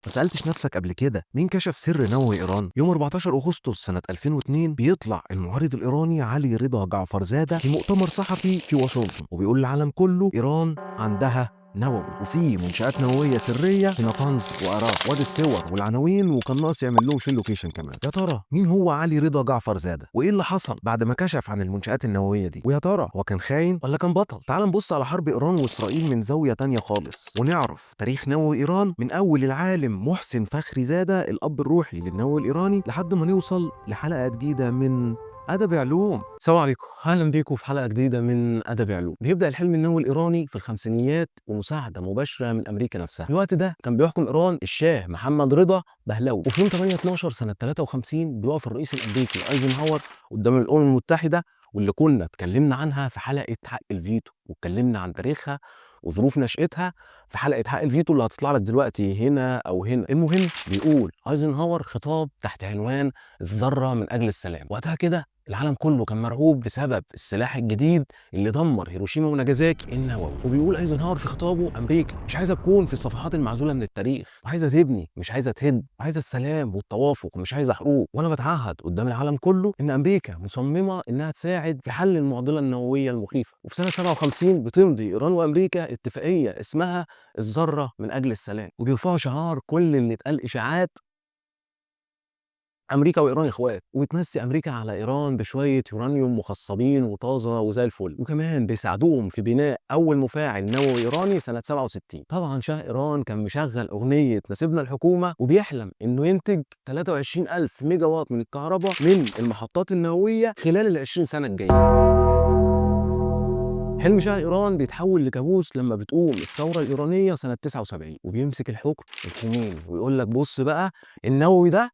ما سألتش نفسك قبل كده مين كشف سر نووي إيران؟ يوم 14 أغسطس سنة 2002 بيطلع المعارض الإيراني علي رضا جعفر زادة في مؤتمر صحفي في واشنطن وبيقول للعالم كله إيران عندها نووي وفي منشآت نووية سرية في نطنز وعراق. وادي الصور والعناوين وكان ناقص يعمل لهم شيل لوكيشن كمان. يا ترى مين هو علي رضا جعفر زادة؟ وإيه اللي حصل بعد ما كشف عن المنشآت النووية دي؟ ويا ترى هو كان خاين ولا كان بطل؟ تعال نبص على حرب إيران وإسرائيل من زاوية تانية خالص ونعرف تاريخ نووي إيران من أول العالم محسن فخري زادة الأب الروحي للنووي الإيراني لحد ما نوصل لحلقة جديدة من أدب علوم. السلام عليكم، اهلا بيكم في حلقه جديده من ادب علوم. بيبدا الحلم النووي الايراني في الخمسينيات بمساعده مباشره من امريكا نفسها. في الوقت ده كان بيحكم ايران الشاه محمد رضا بهلوي، وفي يوم 8 12 سنه 53 بيقف الرئيس الامريكي ايزنهاور قدام الامم المتحده، واللي كنا اتكلمنا عنها في حلقه حق الفيتو، واتكلمنا عن تاريخها وظروف نشأتها في حلقه حق الفيتو اللي هتطلع لك دلوقتي هنا او هنا. المهم بيقول ايزنهاور خطاب تحت عنوان الذره من اجل السلام. وقتها كده العالم كله كان مرعوب بسبب السلاح الجديد اللي دمر هيروشيما وناجازاكي النووي. وبيقول ايزنهاور في خطابه: امريكا مش عايزه تكون في الصفحات المعزوله من التاريخ، عايزه تبني مش عايزه تهد، عايزه السلام والتوافق مش عايزه حروب. وانا بتعهد قدام العالم كله ان امريكا مصممه انها تساعد في حل المعضله النوويه المخيفه. وفي سنه 57 بتمضي ايران وامريكا اتفاقيه اسمها الذره من اجل السلام، وبيرفعوا شعار كل اللي اتقال اشاعات امريكا وايران اخوات، وبتمسي امريكا على ايران بشويه يورانيوم مخصبين وطازه وزي الفل، وكمان بيساعدوهم في بناء اول مفاعل نووي ايراني سنه 67. طبعا شاه ايران كان مشغل اغنيه نسيبنا الحكومه، وبيحلم انه ينتج 23,000 ميجا واط من الكهرباء من المحطات النوويه خلال ال 20 سنه الجايه. حلم شاه ايران بيتحول لكابوس لما بتقوم الثوره الايرانيه سنه 79، وبيمسك الحكم الخميني ويقول لك: بص بقى، النووي ده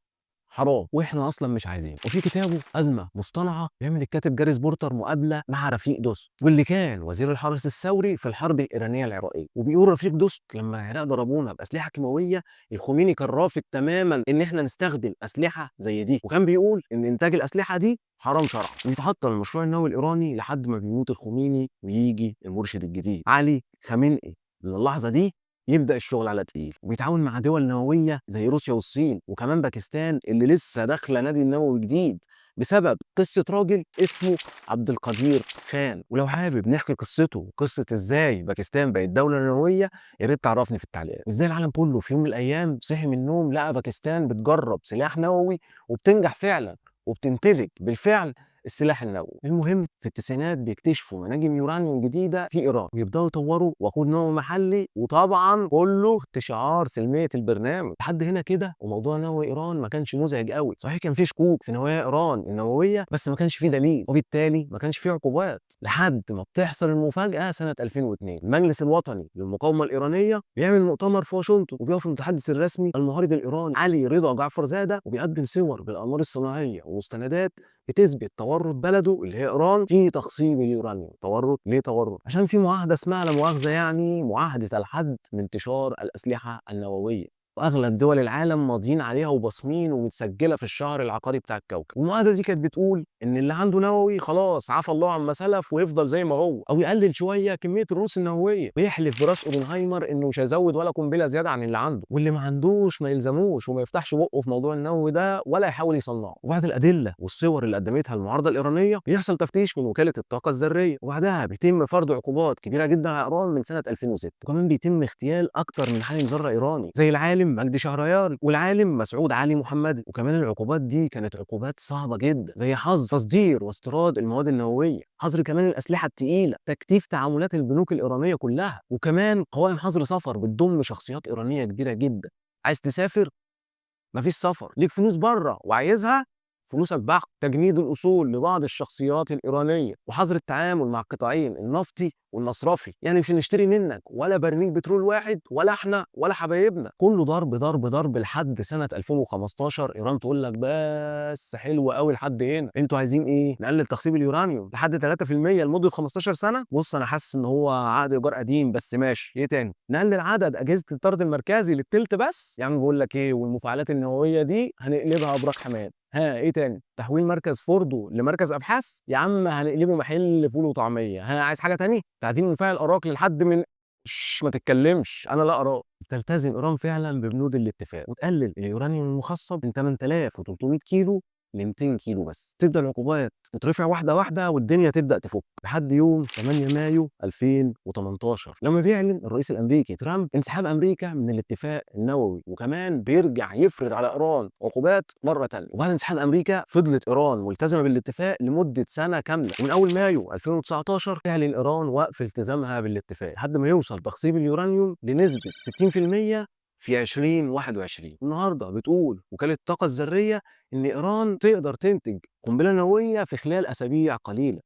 حرام واحنا اصلا مش عايزينه. وفي كتابه ازمه مصطنعه بيعمل الكاتب جاريس بورتر مقابله مع رفيق دوست، واللي كان وزير الحرس الثوري في الحرب الايرانيه العراقيه. وبيقول رفيق دوست: لما العراق ضربونا باسلحه كيماويه، الخميني كان رافض تماما ان احنا نستخدم اسلحه زي دي، وكان بيقول ان انتاج الاسلحه دي حرام شرعا. ويتحطم المشروع النووي الايراني لحد ما بيموت الخميني ويجي المرشد الجديد علي خامنئي. من اللحظه دي يبدأ الشغل على تقيل، وبيتعاون مع دول نووية زي روسيا والصين وكمان باكستان اللي لسه داخلة نادي النووي جديد بسبب قصة راجل اسمه عبد القدير خان. ولو حابب نحكي قصته وقصة ازاي باكستان بقت دولة نووية، يا ريت تعرفني في التعليقات. ازاي العالم كله في يوم من الأيام صحي من النوم لقى باكستان بتجرب سلاح نووي وبتنجح فعلا وبتمتلك بالفعل السلاح النووي. المهم في التسعينات بيكتشفوا مناجم يورانيوم جديده في ايران ويبداوا يطوروا وقود نووي محلي، وطبعا كله استشعار سلميه البرنامج. لحد هنا كده وموضوع نووي ايران ما كانش مزعج قوي. صحيح كان في شكوك في نوايا ايران النوويه، بس ما كانش في دليل، وبالتالي ما كانش في عقوبات. لحد ما بتحصل المفاجاه سنه 2002، المجلس الوطني للمقاومه الايرانيه بيعمل مؤتمر في واشنطن، وبيقف المتحدث الرسمي المعارض الايراني علي رضا جعفر زاده، وبيقدم صور بالاقمار الصناعيه ومستندات بتثبت تورط بلده اللي هي ايران في تخصيب اليورانيوم. تورط ليه تورط؟ عشان في معاهده اسمها لا مؤاخذه يعني معاهده الحد من انتشار الاسلحه النوويه، واغلب دول العالم ماضيين عليها وباصمين ومتسجله في الشهر العقاري بتاع الكوكب. والمعاهده دي كانت بتقول ان اللي عنده نووي خلاص عفى الله عما سلف ويفضل زي ما هو، او يقلل شويه كميه الرؤوس النوويه، ويحلف براس اوبنهايمر انه مش هيزود ولا قنبله زياده عن اللي عنده، واللي ما عندوش ما يلزموش وما يفتحش بقه في موضوع النووي ده ولا يحاول يصنعه. وبعد الادله والصور اللي قدمتها المعارضه الايرانيه بيحصل تفتيش من وكاله الطاقه الذريه، وبعدها بيتم فرض عقوبات كبيره جدا على ايران من سنه 2006. وكمان بيتم اغتيال اكتر من عالم ذره ايراني زي العالم مجدي شهريار والعالم مسعود علي محمدي. وكمان العقوبات دي كانت عقوبات صعبه جدا، زي حظر تصدير واستيراد المواد النوويه، حظر كمان الاسلحه الثقيله، تكثيف تعاملات البنوك الايرانيه كلها، وكمان قوائم حظر سفر بتضم شخصيات ايرانيه كبيره جدا. عايز تسافر؟ مفيش سفر. ليك فلوس بره وعايزها؟ فلوسك بحت. تجنيد الاصول لبعض الشخصيات الايرانيه، وحظر التعامل مع القطاعين النفطي والمصرفي، يعني مش هنشتري منك ولا برميل بترول واحد، ولا احنا ولا حبايبنا. كله ضرب ضرب ضرب لحد سنه 2015 ايران تقول لك: بس حلو قوي لحد هنا، انتوا عايزين ايه؟ نقلل تخصيب اليورانيوم لحد 3% لمده 15 سنه؟ بص انا حاسس ان هو عقد ايجار قديم، بس ماشي. ايه تاني؟ نقلل عدد اجهزه الطرد المركزي للتلت بس؟ يا عم بقول لك ايه، والمفاعلات النوويه دي هنقلبها ابراج حمام. ها ايه تاني؟ تحويل مركز فوردو لمركز ابحاث؟ يا عم هنقلبه محل فول وطعميه. ها عايز حاجه تاني؟ تعديل مفاعل اراك للحد من ما تتكلمش، انا لا اراه. تلتزم ايران فعلا ببنود الاتفاق وتقلل اليورانيوم المخصب من 8300 كيلو ل 200 كيلو بس. تبدا العقوبات تترفع واحده واحده والدنيا تبدا تفك لحد يوم 8 مايو 2018 لما بيعلن الرئيس الامريكي ترامب انسحاب امريكا من الاتفاق النووي، وكمان بيرجع يفرض على ايران عقوبات مره ثانيه. وبعد انسحاب امريكا فضلت ايران ملتزمه بالاتفاق لمده سنه كامله، ومن اول مايو 2019 تعلن ايران وقف التزامها بالاتفاق لحد ما يوصل تخصيب اليورانيوم لنسبه 60% في 2021. النهارده بتقول وكاله الطاقه الذريه ان ايران تقدر تنتج قنبله نوويه في خلال اسابيع قليله.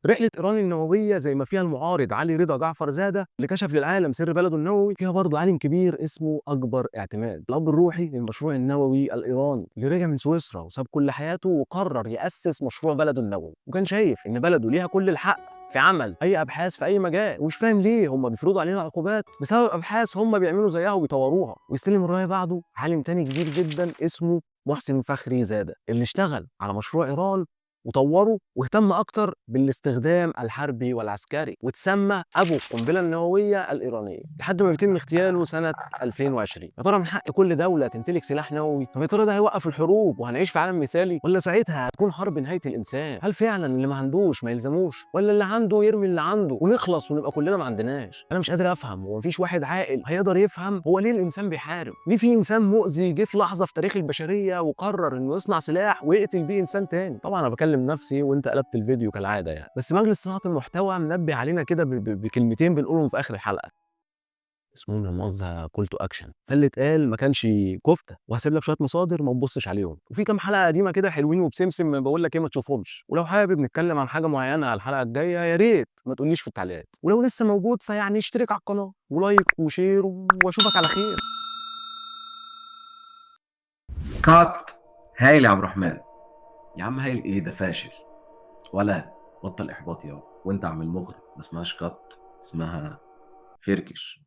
رحلة إيران النووية زي ما فيها المعارض علي رضا جعفر زادة اللي كشف للعالم سر بلده النووي، فيها برضه عالم كبير اسمه أكبر اعتماد، الأب الروحي للمشروع النووي الإيراني اللي رجع من سويسرا وساب كل حياته وقرر يأسس مشروع بلده النووي، وكان شايف إن بلده ليها كل الحق في عمل أي أبحاث في أي مجال، ومش فاهم ليه هم بيفرضوا علينا عقوبات بسبب أبحاث هم بيعملوا زيها وبيطوروها. ويستلم الراية بعده عالم تاني كبير جدا اسمه محسن فخري زادة اللي اشتغل على مشروع إيران وطوره واهتم اكتر بالاستخدام الحربي والعسكري، وتسمى ابو القنبله النوويه الايرانيه لحد ما بيتم اغتياله سنه 2020. يا ترى من حق كل دوله تمتلك سلاح نووي؟ طب يا ترى ده هيوقف الحروب وهنعيش في عالم مثالي، ولا ساعتها هتكون حرب نهايه الانسان؟ هل فعلا اللي ما عندوش ما يلزموش، ولا اللي عنده يرمي اللي عنده ونخلص ونبقى كلنا ما عندناش؟ انا مش قادر افهم، ومفيش واحد عاقل هيقدر يفهم هو ليه الانسان بيحارب؟ ليه في انسان مؤذي جه في لحظه في تاريخ البشريه وقرر انه يصنع سلاح ويقتل بيه انسان تاني؟ طبعا انا بكلم نفسي وانت قلبت الفيديو كالعاده يعني، بس مجلس صناعه المحتوى منبه علينا كده بكلمتين بنقولهم في اخر الحلقه اسمهم لا مؤاخذه كول تو اكشن، فاللي اتقال ما كانش كفته. وهسيب لك شويه مصادر ما تبصش عليهم، وفي كام حلقه قديمه كده حلوين وبسمسم بقول لك ايه ما تشوفهمش. ولو حابب نتكلم عن حاجه معينه على الحلقه الجايه يا ريت ما تقوليش في التعليقات، ولو لسه موجود فيعني اشترك على القناه ولايك وشير، واشوفك على خير. كات. هايل يا عبد الرحمن. يا عم هايل ايه ده فاشل. ولا بطل احباط يا وانت عامل مغرب ما اسمهاش كات، اسمها فركش.